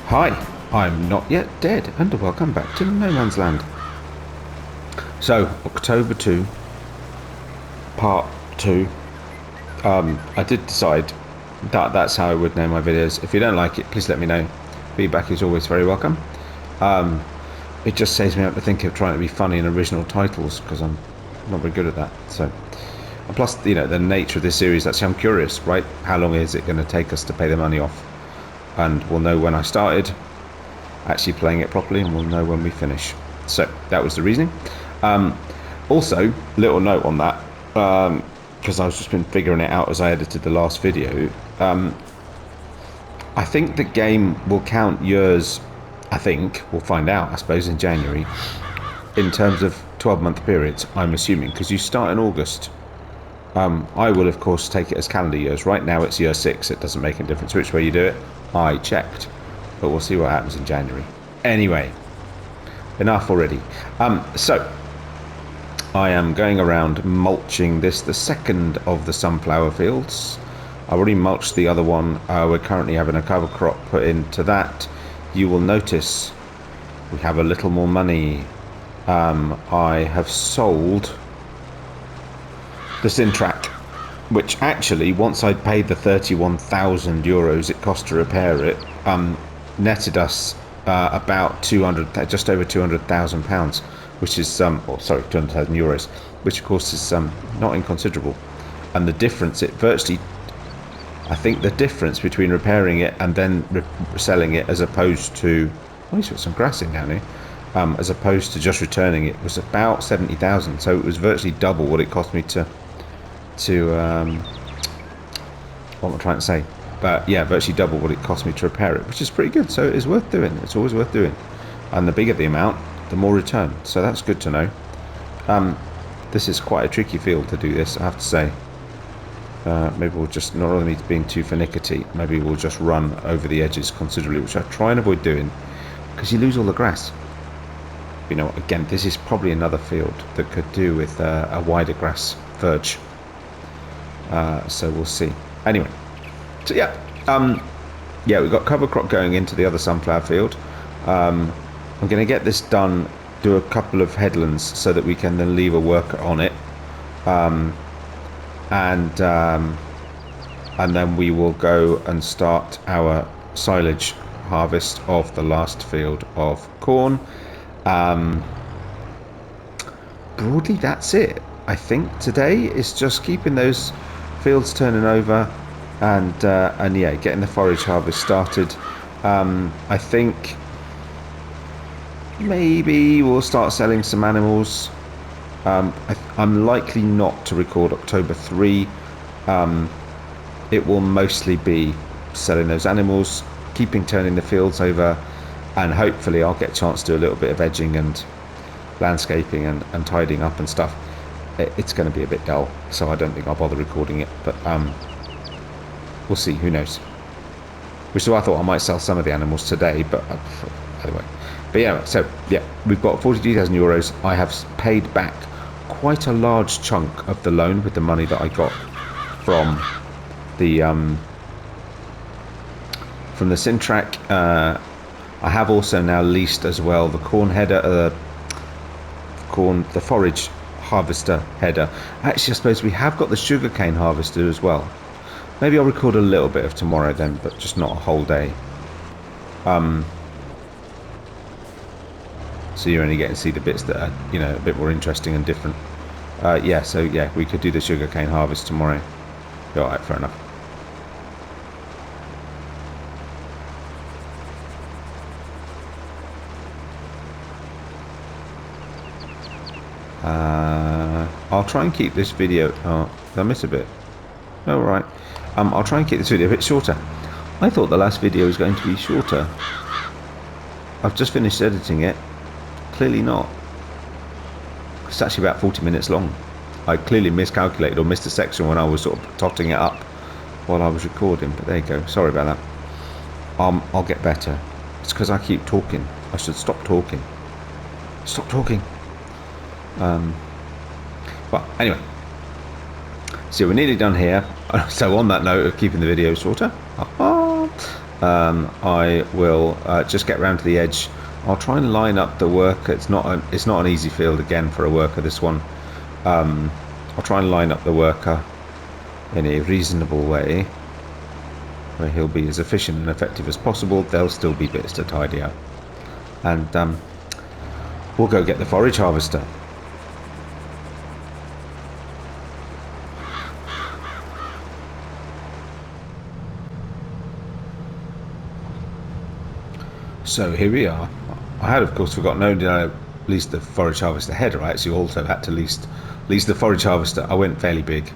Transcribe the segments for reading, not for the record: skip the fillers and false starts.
Hi, I'm Not Yet Dead, and welcome back to No Man's Land. So, October 2, Part 2. I did decide that that's how I would name my videos. If you don't like it, please let me know. Feedback is always very welcome. It just saves me up to think of trying to be funny in original titles, because I'm not very good at that. So, and plus, you know, the nature of this series, actually, I'm curious, right? How long is it going to take us to pay the money off? And we'll know when I started actually playing it properly, and we'll know when we finish. So that was the reasoning. Also, little note on that, because I've just been figuring it out as I edited the last video. I think the game will count years. I think we'll find out, I suppose, in January, in terms of 12-month periods, I'm assuming, because you start in August. I will, of course, take it as calendar years. Right now it's year 6. It doesn't make any difference which way you do it. I checked, but we'll see what happens in January. Anyway, enough already. So I am going around mulching this, the second of the sunflower fields. I already mulched the other one. We're currently having a cover crop put into that. You will notice we have a little more money. I have sold the Sintrack, which actually, once I'd paid the 31,000 euros it cost to repair it, netted us about 200, just over 200,000 pounds, which is 200,000 euros, which of course is not inconsiderable. And the difference, it virtually, I think the difference between repairing it and then selling it, as opposed to, oh, he's got some grass in down here, as opposed to just returning it, was about 70,000. So it was virtually double what it cost me to what am I trying to say? But yeah, virtually double what it cost me to repair it, which is pretty good. So it is worth doing. It's always worth doing. And the bigger the amount, the more return. So that's good to know. This is quite a tricky field to do this, I have to say. Maybe we'll just, not only being too finicky, maybe we'll just run over the edges considerably, which I try and avoid doing, because you lose all the grass. You know, again, this is probably another field that could do with a wider grass verge. So we'll see. Anyway, so yeah, we've got cover crop going into the other sunflower field. I'm going to get this done, do a couple of headlands so that we can then leave a worker on it, and then we will go and start our silage harvest of the last field of corn. Broadly, that's it. I think today is just keeping those fields turning over, and yeah, getting the forage harvest started. I think maybe we'll start selling some animals. I'm likely not to record October 3. It will mostly be selling those animals, turning the fields over, and hopefully I'll get a chance to do a little bit of edging and landscaping and tidying up and stuff. It's going to be a bit dull, so I don't think I'll bother recording it, but we'll see, who knows. Which is why I thought I might sell some of the animals today, but either way. But yeah, so yeah, we've got 42,000 euros. I have paid back quite a large chunk of the loan with the money that I got from the Sintrack. I have also now leased as well the corn header, the forage harvester header. Actually, I suppose we have got the sugarcane harvester as well. Maybe I'll record a little bit of tomorrow then, but just not a whole day. So you're only getting to see the bits that are, you know, a bit more interesting and different. Yeah, so yeah, we could do the sugarcane harvest tomorrow. Alright, fair enough. I'll try and keep this video. Oh, did I miss a bit? Oh, right. I'll try and keep this video a bit shorter. I thought the last video was going to be shorter. I've just finished editing it. Clearly not. It's actually about 40 minutes long. I clearly miscalculated or missed a section when I was sort of totting it up while I was recording. But there you go. Sorry about that. I'll get better. It's because I keep talking. I should stop talking. Stop talking. Well, anyway, so we're nearly done here. So on that note of keeping the video shorter, I will just get round to the edge. I'll try and line up the worker. It's not an easy field again for a worker, this one. I'll try and line up the worker in a reasonable way where he'll be as efficient and effective as possible. There'll still be bits to tidy up, and we'll go get the forage harvester. So here we are. I had, of course, forgotten. No, did I lease the forage harvester header? I actually also had to lease the forage harvester. I went fairly big.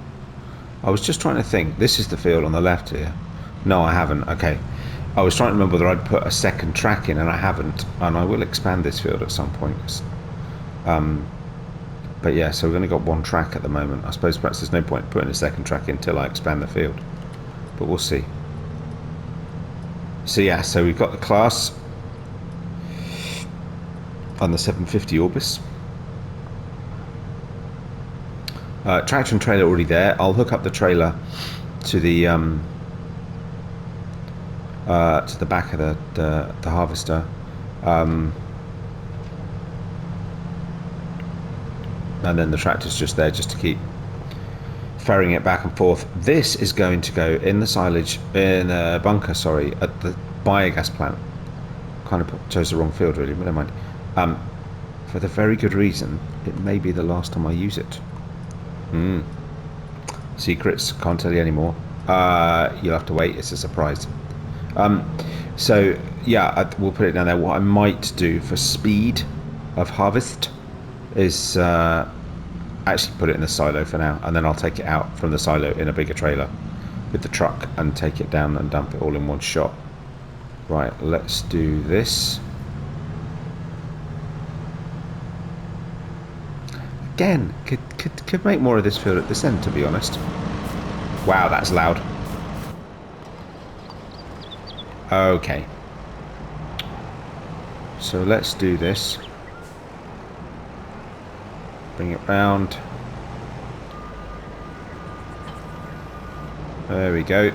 I was just trying to think. This is the field on the left here. No, I haven't. Okay. I was trying to remember whether I'd put a second track in, and I haven't. And I will expand this field at some point. But yeah, so we've only got one track at the moment. I suppose perhaps there's no point putting a second track in until I expand the field. But we'll see. So yeah, so we've got the class on the 750 Orbis. Tractor and trailer already there. I'll hook up the trailer to the back of the harvester, and then the tractor's just there just to keep ferrying it back and forth. This is going to go in the silage in a bunker, sorry, at the biogas plant. Kind of chose the wrong field really, but never mind. For the very good reason it may be the last time I use it. Secrets, can't tell you anymore. You'll have to wait, it's a surprise. So yeah, we'll put it down there. What I might do for speed of harvest is actually put it in the silo for now, and then I'll take it out from the silo in a bigger trailer with the truck and take it down and dump it all in one shot. Right, let's do this. Again, could make more of this field at this end, to be honest. Wow, that's loud. Okay. So let's do this. Bring it round. There we go.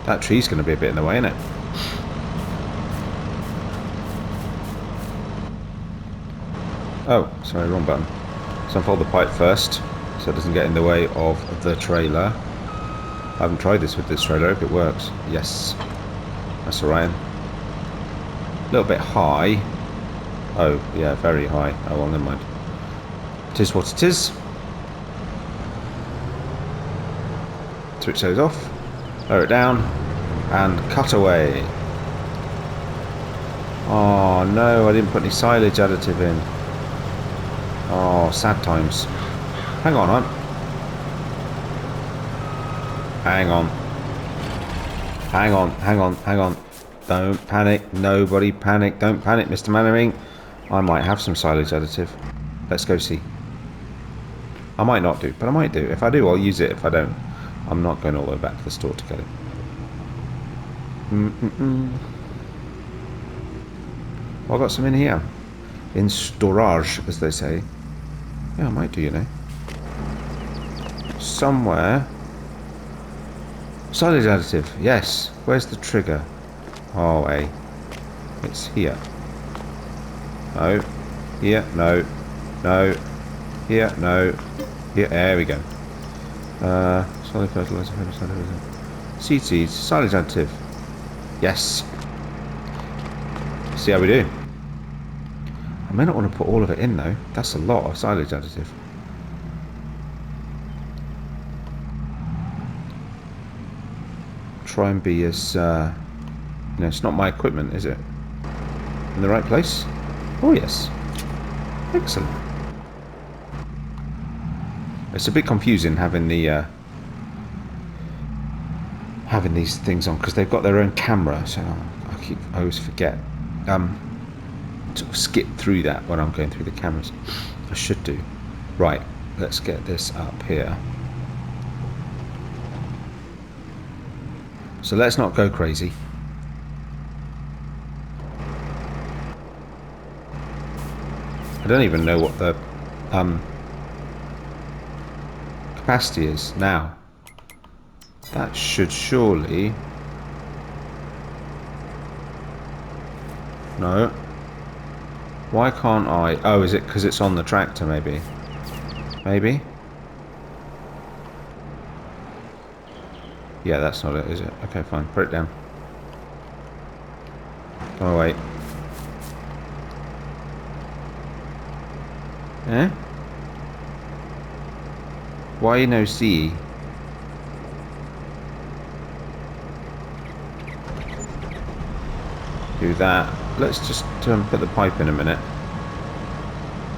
That tree's going to be a bit in the way, isn't it? Oh, sorry, wrong button. So unfold the pipe first, so it doesn't get in the way of the trailer. I haven't tried this with this trailer, I hope it works. Yes. That's alright. A little bit high. Oh, yeah, very high. Oh, well, never mind. It is what it is. Switch those off. Lower it down. And cut away. Oh, no, I didn't put any silage additive in. Oh, sad times. Hang on, hang on. Hang on. Don't panic. Nobody panic. Don't panic, Mr. Mannering. I might have some silage additive. Let's go see. I might not do, but I might do. If I do, I'll use it. If I don't, I'm not going all the way back to the store to get it. Well, I've got some in here. In storage, as they say. Yeah, I might do, you know. Somewhere. Silage additive, yes. Where's the trigger? Oh, A. It's here. No. Here, no. No. Here, no. Here, there we go. Solid fertilizer, seeds, silage additive. Yes. See how we do. I may not want to put all of it in though. That's a lot of silage additive. Try and be as, you know, it's not my equipment, is it? In the right place? Oh yes. Excellent. It's a bit confusing having the, having these things on because they've got their own camera, so I always forget. Sort of skip through that when I'm going through the cameras. I should do. Right, let's get this up here. So let's not go crazy. I don't even know what the capacity is now. That should surely... No. Why can't I... Oh, is it because it's on the tractor, maybe? Maybe? Yeah, that's not it, is it? Okay, fine. Put it down. Oh, wait. Eh? Why no C? Do that. Let's just put the pipe in a minute.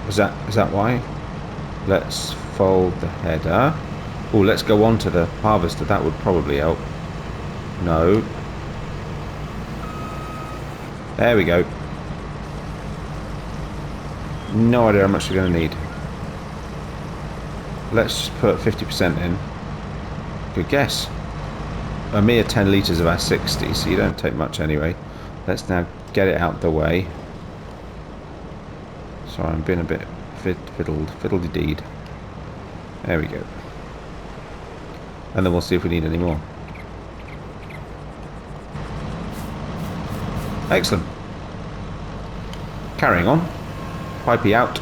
Is that why? Let's fold the header. Oh, let's go on to the harvester. That would probably help. No. There we go. No idea how much we're going to need. Let's just put 50% in. Good guess. A mere 10 litres of our 60, so you don't take much anyway. Let's now get it out the way. Sorry, I'm being a bit fiddle-de-deed. There we go. And then we'll see if we need any more. Excellent. Carrying on. Pipey out.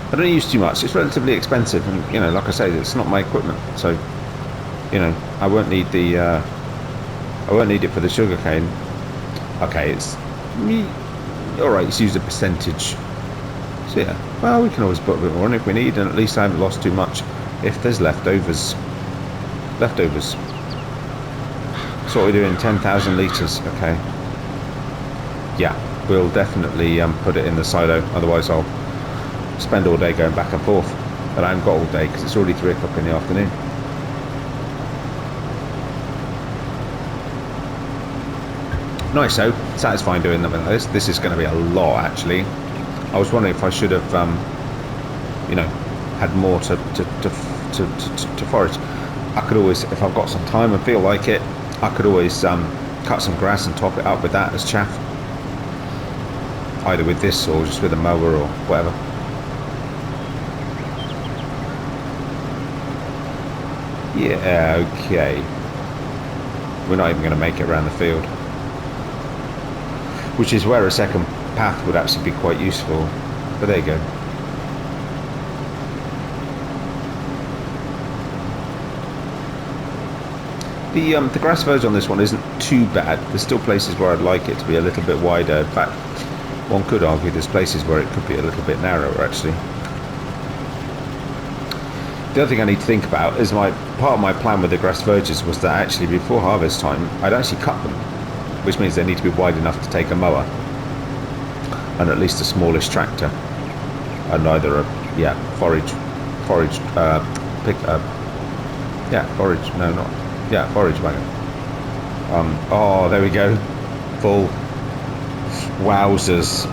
I don't use too much. It's relatively expensive, and you know, like I say, it's not my equipment, so you know, I won't need the. I won't need it for the sugarcane. Okay, it's all right. It's used a percentage. So yeah, well, we can always put a bit more in if we need, and at least I haven't lost too much if there's leftovers. Leftovers. So what we're doing, 10,000 litres. Okay. Yeah, we'll definitely put it in the silo. Otherwise, I'll spend all day going back and forth. But I haven't got all day because it's already 3 o'clock in the afternoon. Nice, so satisfying doing them like this. This is going to be a lot, actually. I was wondering if I should have, you know, had more to forage. I could always, if I've got some time and feel like it, I could always cut some grass and top it up with that as chaff. Either with this or just with a mower or whatever. Yeah, okay. We're not even going to make it around the field. Which is where a second path would actually be quite useful. But there you go. The grass verge on this one isn't too bad. There's still places where I'd like it to be a little bit wider. In fact, one could argue there's places where it could be a little bit narrower, actually. The other thing I need to think about is part of my plan with the grass verges was that actually before harvest time I'd actually cut them, which means they need to be wide enough to take a mower and at least a smallish tractor and either a forage wagon. Oh, there we go, full. Wowzers.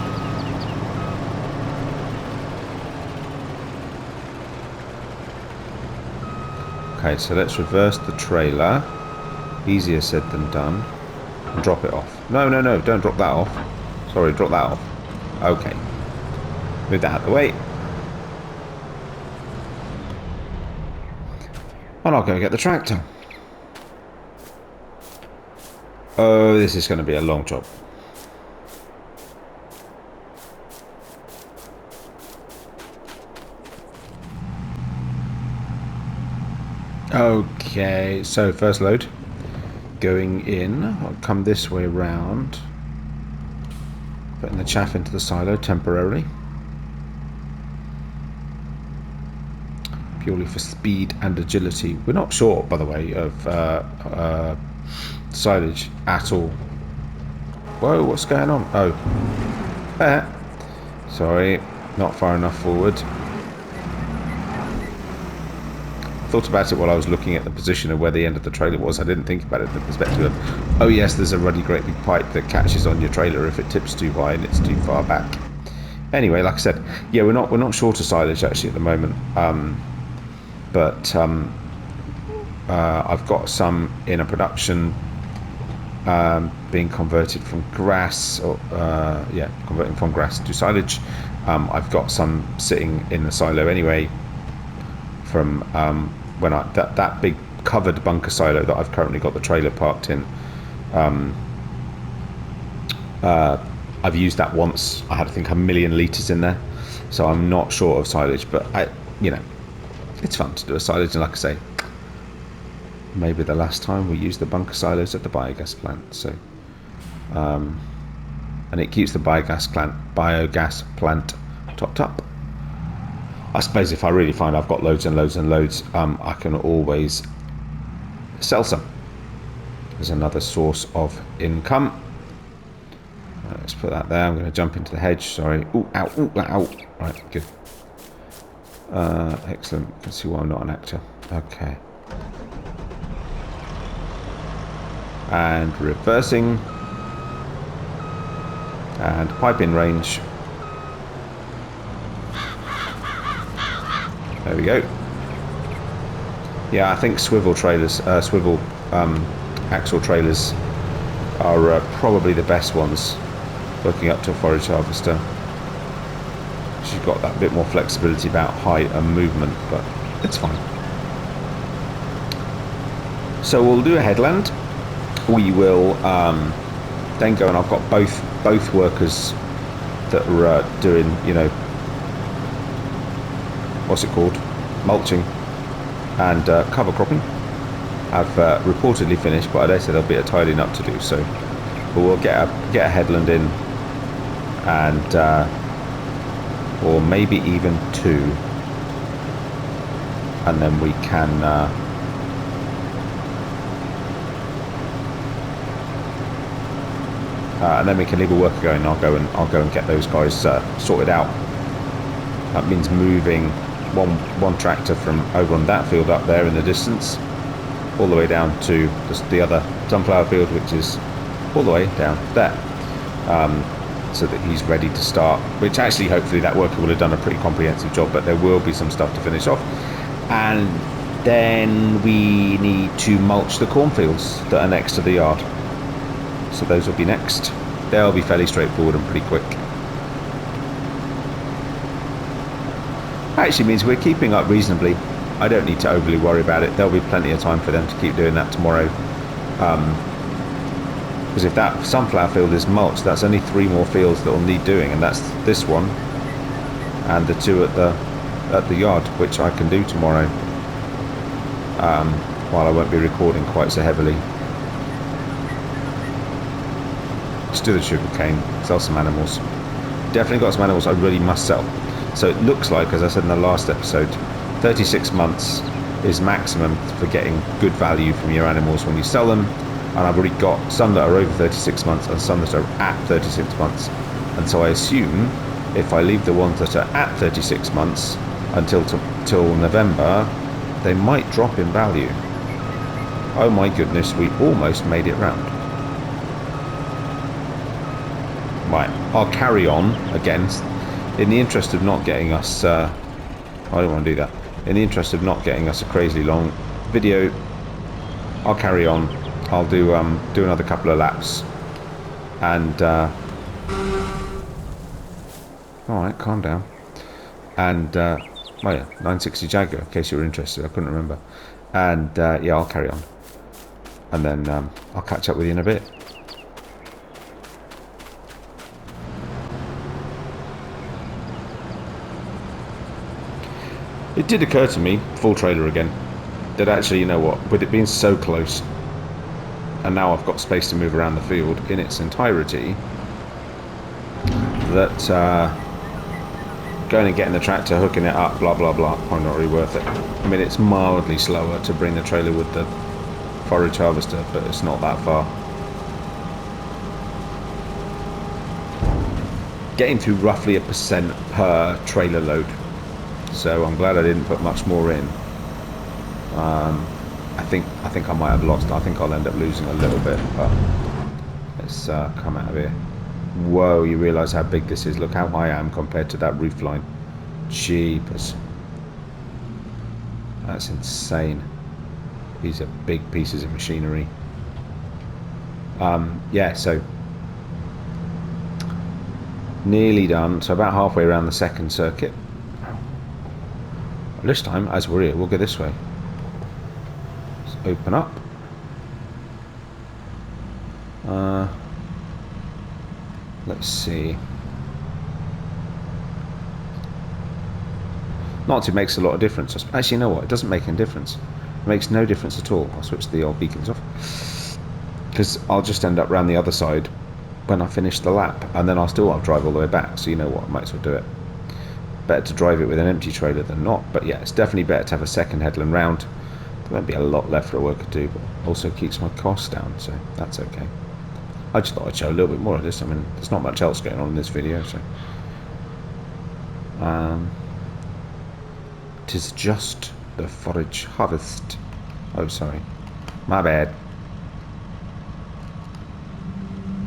Okay, so let's reverse the trailer. Easier said than done. And drop it off. No, don't drop that off. Sorry, drop that off. Okay. Move that out of the way. And I'll go get the tractor. Oh, this is going to be a long job. Okay, so first load going in. I'll come this way round, putting the chaff into the silo temporarily, purely for speed and agility. We're not short, by the way, of silage at all. Whoa, what's going on? Oh, sorry, not far enough forward. Thought about it while I was looking at the position of where the end of the trailer was. I didn't think about it in the perspective of, oh yes, there's a ruddy great big pipe that catches on your trailer if it tips too high and it's too far back. Anyway, like I said, yeah, we're not short of silage actually at the moment, but I've got some in a production being converted from grass, or yeah, converting from grass to silage. I've got some sitting in the silo anyway from when that big covered bunker silo that I've currently got the trailer parked in. I've used that once. I had, I think, 1,000,000 litres in there, so I'm not short of silage. But you know, it's fun to do a silage, and like I say, maybe the last time we used the bunker silos at the biogas plant. So, and it keeps the biogas plant topped up. I suppose if I really find I've got loads and loads and loads, I can always sell some. There's another source of income. Let's put that there. I'm going to jump into the hedge. Sorry. Ooh, ow, ooh, ow. Right, good. Excellent. You can see why I'm not an actor. Okay. And reversing. And pipe in range. There we go. Yeah, I think swivel trailers, axle trailers are probably the best ones working up to a forage harvester. She's got that bit more flexibility about height and movement, but it's fine. So we'll do a headland. We will then go, and I've got both workers that are doing, you know, what's it called, mulching and cover cropping. I've reportedly finished, but they said there'll be a tidying up to do. So we'll get a headland in, and or maybe even two, and then we can leave a worker going. I'll go and get those guys sorted out. That means moving one tractor from over on that field up there in the distance, all the way down to the other sunflower field, which is all the way down there, so that he's ready to start. Which actually, hopefully, that worker will have done a pretty comprehensive job, but there will be some stuff to finish off. And then we need to mulch the cornfields that are next to the yard. So those will be next. They'll be fairly straightforward and pretty quick. Actually means we're keeping up reasonably. I don't need to overly worry about it. There'll be plenty of time for them to keep doing that tomorrow. Because if that sunflower field is mulched, that's only 3 more fields that will need doing, and that's this one and the 2 at the yard, which I can do tomorrow, while I won't be recording quite so heavily. Let's do the sugar cane, sell some animals. Definitely got some animals I really must sell. So it looks like, as I said in the last episode, 36 months is maximum for getting good value from your animals when you sell them. And I've already got some that are over 36 months and some that are at 36 months. And so I assume if I leave the ones that are at 36 months until till November, they might drop in value. Oh my goodness, we almost made it round. Right, I'll carry on again. In the interest of not getting us, I don't want to do that. In the interest of not getting us a crazily long video, I'll carry on. I'll do another couple of laps, and all right, calm down. And oh yeah, 960 Jaguar, in case you were interested. I couldn't remember. And yeah, I'll carry on, and then I'll catch up with you in a bit. It did occur to me, full trailer again, that actually, you know what, with it being so close, and now I've got space to move around the field in its entirety, that going and getting the tractor, hooking it up, blah blah blah, probably not really worth it. I mean, it's mildly slower to bring the trailer with the forage harvester, but it's not that far. Getting to roughly 1% per trailer load. So I'm glad I didn't put much more in. I think I might have lost. I think I'll end up losing a little bit, but let's come out of here. Whoa, you realise how big this is. Look how high I am compared to that roof line. Jeepers. That's insane. These are big pieces of machinery. Yeah, so nearly done. So about halfway around the second circuit. This time, as we're here, we'll go this way. Let's open up. Let's see. Not it makes a lot of difference. Actually, you know what? It doesn't make any difference. It makes no difference at all. I'll switch the old beacons off. Because I'll just end up round the other side when I finish the lap. And then I'll drive all the way back. So you know what? I might as well do it. Better to drive it with an empty trailer than not. But yeah, it's definitely better to have a second headland round. There won't be a lot left for a worker to do. But also keeps my costs down. So that's okay. I just thought I'd show a little bit more of this. I mean, there's not much else going on in this video. So. It is just the forage harvest. Oh, sorry. My bad.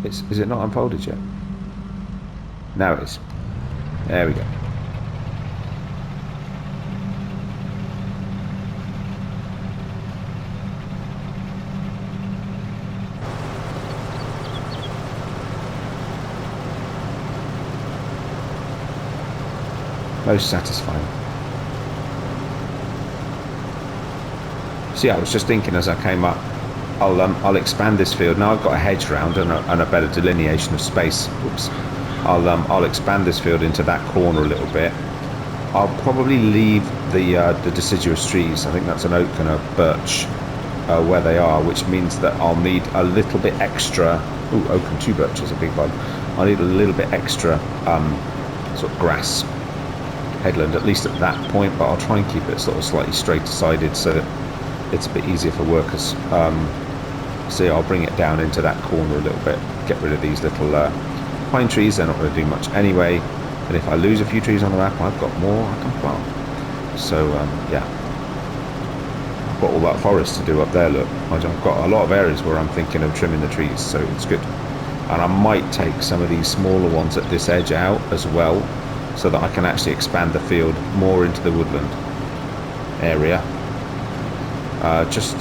Is it not unfolded yet? Now it is. There we go. Most satisfying. See, I was just thinking as I came up, I'll expand this field. Now I've got a hedge round and a better delineation of space. Whoops. I'll expand this field into that corner a little bit. I'll probably leave the deciduous trees. I think that's an oak and a birch where they are, which means that I'll need a little bit extra. Ooh, oak and two birches, a big one. I'll need a little bit extra sort of grass headland, at least at that point. But I'll try and keep it sort of slightly straight-sided so that it's a bit easier for workers. So I'll bring it down into that corner a little bit, get rid of these little pine trees. They're not going to do much anyway, and if I lose a few trees on the map, I've got more I can plant. So yeah, I've got all that forest to do up there. Look, I've got a lot of areas where I'm thinking of trimming the trees, so it's good. And I might take some of these smaller ones at this edge out as well, so that I can actually expand the field more into the woodland area. Just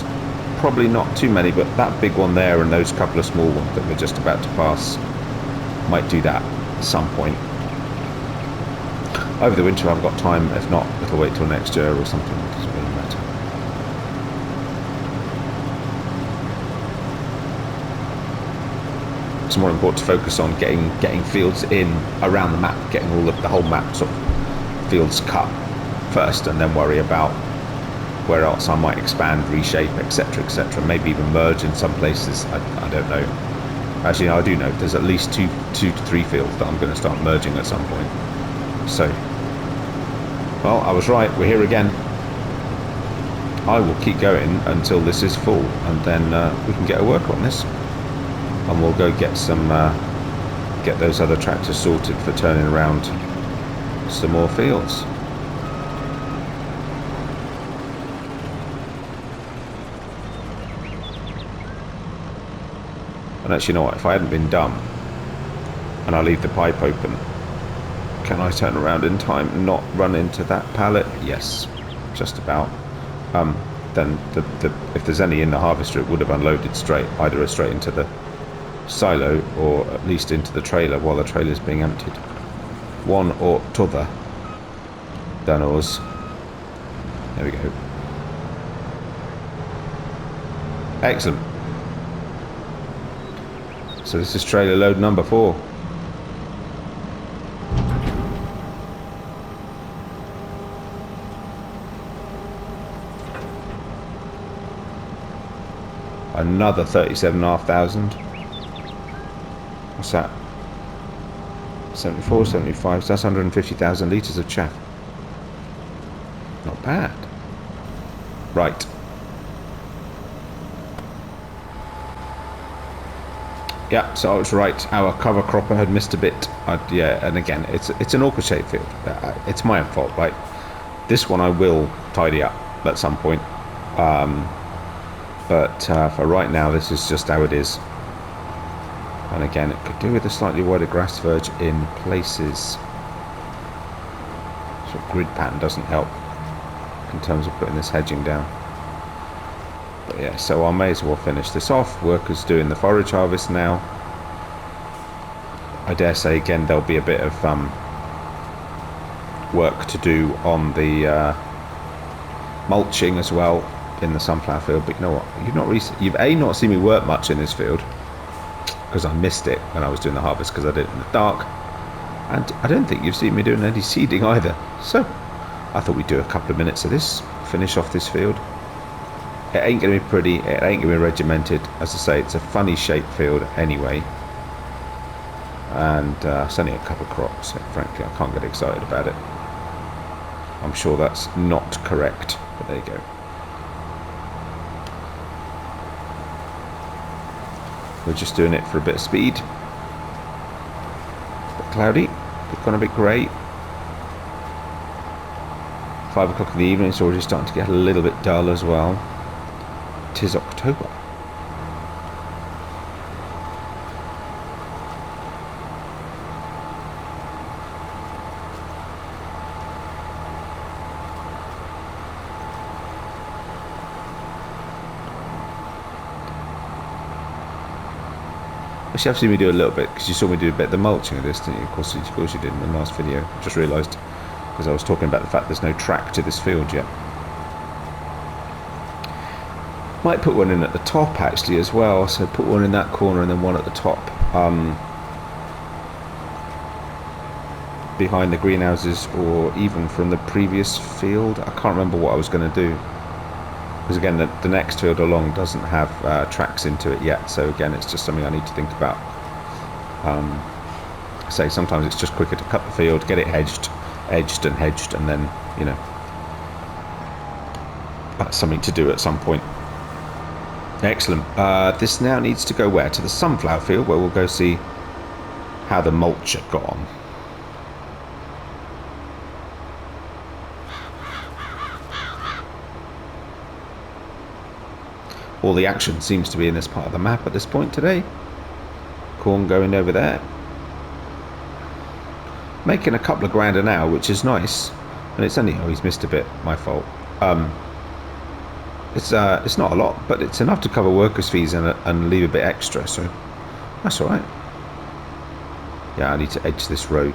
probably not too many, but that big one there and those couple of small ones that we're just about to pass, might do that at some point. Over the winter I've got time. If not, it'll wait till next year or something. It doesn't really matter. It's more important to focus on getting fields in around the map, getting all of the whole map sort of fields cut first, and then worry about where else I might expand, reshape, etc., etc. Maybe even merge in some places. I don't know. Actually, no, I do know. There's at least two to three fields that I'm going to start merging at some point. So, well, I was right. We're here again. I will keep going until this is full, and then we can get a work on this, and we'll go get some get those other tractors sorted for turning around some more fields. And actually, you know what? If I hadn't been dumb and I leave the pipe open, can I turn around in time and not run into that pallet? Yes, just about. Then if there's any in the harvester, it would have unloaded either straight into the silo or at least into the trailer while the trailer's being emptied. One or t'other. Done ours. There we go. Excellent. So this is trailer load number 4. Another 37,500. What's that? 74, 75. So that's 150,000 litres of chaff. Not bad. Right. Yeah, so I was right. Our cover cropper had missed a bit. Yeah, and again, it's an awkward shaped field. It's my own fault, right? This one I will tidy up at some point. But for right now, this is just how it is. And again, it could do with a slightly wider grass verge in places. So grid pattern doesn't help in terms of putting this hedging down. But But yeah, so I may as well finish this off. Workers doing the forage harvest now. I dare say again there'll be a bit of work to do on the mulching as well in the sunflower field. But you know what? You've not seen me work much in this field because I missed it when I was doing the harvest because I did it in the dark. And I don't think you've seen me doing any seeding either. So I thought we'd do a couple of minutes of this, finish off this field. It ain't going to be pretty, it ain't going to be regimented. As I say, it's a funny shaped field anyway. And it's only a couple of crops, so frankly I can't get excited about it. I'm sure that's not correct, but there you go. We're just doing it for a bit of speed. A bit cloudy, it's gone a bit grey. 5 o'clock in the evening, it's already starting to get a little bit dull as well. 'Tis October. Actually, I've seen me do a little bit because you saw me do a bit of the mulching of this, didn't you? Of course you did in the last video. I just realised because I was talking about the fact there's no track to this field yet. Might put one in at the top actually as well. So put one in that corner and then one at the top, behind the greenhouses, or even from the previous field. I can't remember what I was going to do. Because again, the next field along doesn't have tracks into it yet, so again, it's just something I need to think about. Say sometimes it's just quicker to cut the field, get it edged, and then, you know, that's something to do at some point. Excellent. This now needs to go where? To the sunflower field, where we'll go see how the mulch had got on. All the action seems to be in this part of the map at this point today. Corn going over there. Making a couple of grand an hour, which is nice. And it's only, oh, he's missed a bit, my fault. It's not a lot, but it's enough to cover workers' fees and leave a bit extra, so that's alright. Yeah, I need to edge this road.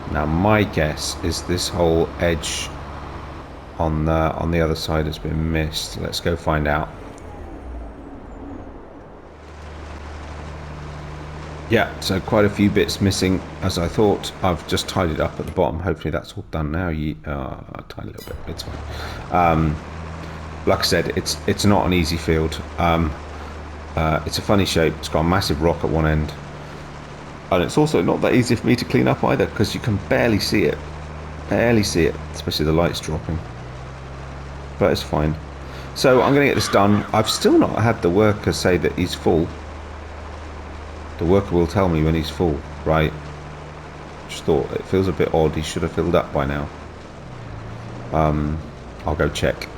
Now my guess is this whole edge on the other side has been missed. Let's go find out. Yeah, so quite a few bits missing as I thought. I've just tied it up at the bottom. Hopefully that's all done now. Tiny little bit, it's fine. Like I said, it's not an easy field. It's a funny shape. It's got a massive rock at one end. And it's also not that easy for me to clean up either, because you can barely see it. Barely see it, especially the light's dropping. But it's fine. So I'm going to get this done. I've still not had the worker say that he's full. The worker will tell me when he's full, right? Just thought it feels a bit odd. He should have filled up by now. I'll go check.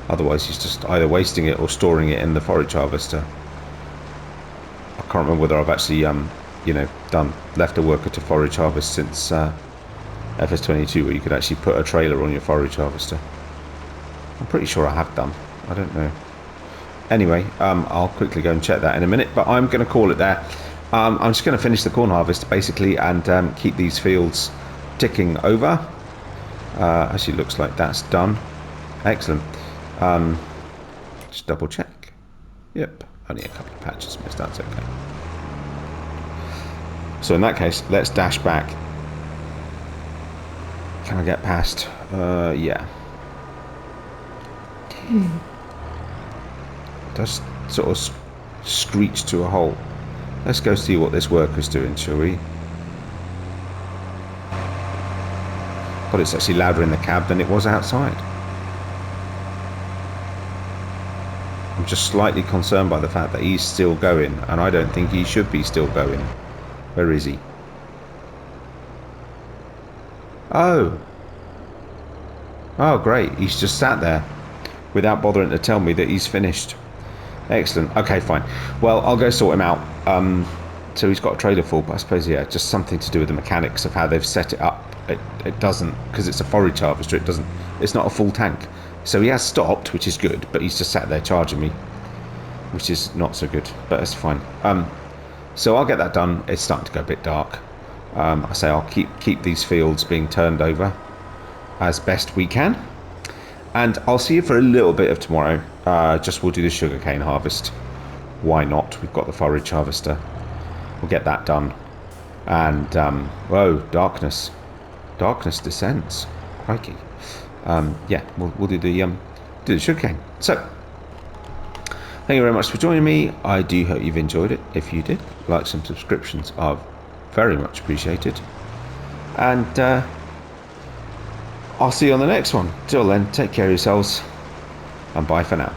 Otherwise he's just either wasting it or storing it in the forage harvester. I can't remember whether I've actually you know, left a worker to forage harvest since FS22, where you could actually put a trailer on your forage harvester. I'm pretty sure I have done. I don't know. Anyway, I'll quickly go and check that in a minute, but I'm going to call it there. I'm just going to finish the corn harvest basically and keep these fields ticking over. Actually looks like that's done. Excellent. Just double check. Yep, only a couple of patches missed. That's okay. So in that case, let's dash back. Can I get past? Yeah. Just sort of screech to a halt. Let's go see what this worker's doing, shall we? God, it's actually louder in the cab than it was outside. I'm just slightly concerned by the fact that he's still going, and I don't think he should be still going. Where is he? Oh. Oh, great. He's just sat there. without bothering to tell me that he's finished. Excellent. Okay, fine. Well, I'll go sort him out. So he's got a trailer full, but I suppose, yeah, just something to do with the mechanics of how they've set it up. It doesn't, because it's a forage harvester, it's not a full tank. So he has stopped, which is good, but he's just sat there charging me, which is not so good, but it's fine. So I'll get that done. It's starting to go a bit dark. I say I'll keep these fields being turned over as best we can. And I'll see you for a little bit of tomorrow. Just we'll do the sugarcane harvest. Why not? We've got the forage harvester. We'll get that done. And, whoa, darkness. Darkness descends. Crikey. Yeah, we'll do the sugarcane. So, thank you very much for joining me. I do hope you've enjoyed it. If you did, likes and subscriptions are very much appreciated. And, I'll see you on the next one. Till then, take care of yourselves, and bye for now.